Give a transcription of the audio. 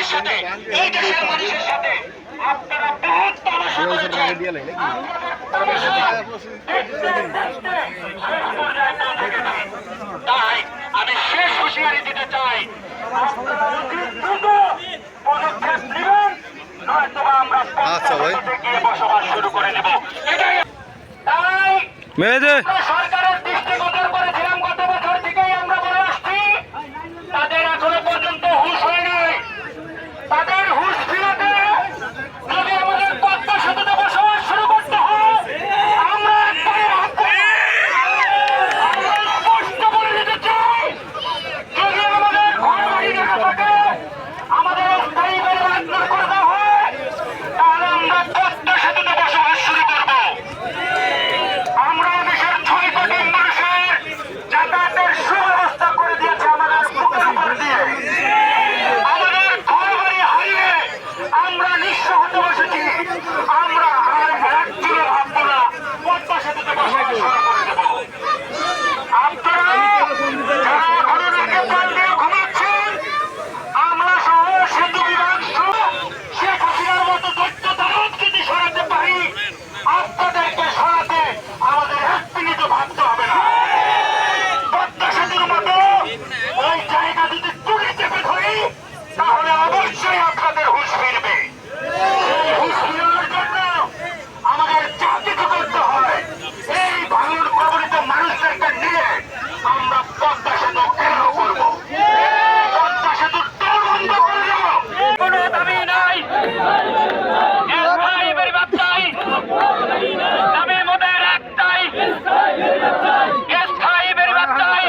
জাতির সাথে, এই দেশের মানুষের সাথে আপনারা বহুত তামাশা করেছেন। তাই আমি শেষ হুঁশিয়ারি দিতে চাই, পদক্ষেপ নেবেন, নয়তো আমরা গিয়ে বসবাস শুরু করে দেব। তাই সরকারের দৃষ্টিগোচর করেছিলাম গত বছর থেকেই আমরা বলে আসছি, তাদের এখনো পর্যন্ত হুঁশ হয় নাই। তাদের হুঁশ ফিরাতে যদি আমাদের পদ্মা সেতুতে বসবাস শুরু করতে হয়, আমরা স্পষ্ট বলে দিতে চাই, যদি আমাদের ঘর বাড়ি না থাকে, আমাদের স্থায়ী বাড়ি না করে দেওয়া হয়, তাহলে আমরা পদ্মা সেতুতে বসবাস শুরু করব। আমরা দেশের 6 কোটি মানুষের যাতায়াতের সুব্যবস্থা করে দিয়েছে আমাদের বুকের উপর দিয়ে। আমাদের ঘর বাড়ি হারিয়ে আমরা নিঃস্ব হতে বসেছি। আমরা আর একদিনও ভাববো না, পদ্মা সেতুতে বসবাস শুরু করে দেব। আপনারা যারা এখনো নাকে প্রাণ দিয়ে ঘুমাচ্ছেন, আমরা সহ সেতু বিভাগ সহ শেখ হাসিনার মতো দৈত্য দানব যদি সরাতে পারি, আপনাদেরকে সরাতে আমাদের এক মিনিটও ভাবতে হবে না। পদ্মা সেতুর মতো ওই জায়গা যদি তুলে চেপে ধরি, তাহলে অবশ্যই আপনাদের হুঁশ ফিরবে। এই হুঁশ ফিরানোর জন্য আমাদের যা কিছু করতে হয়, এই ভাঙন প্রবলিত মানুষদেরকে নিয়ে আমরা পদ্মা সেতু ঘেরাও করব, পদ্মা সেতুর দর বন্ধ করে দেব। কোনো দাবি নাই, স্থায়ী বেড়িবাঁধ চাই, দাবি মোদের একটাই, স্থায়ী বেড়িবাঁধ চাই।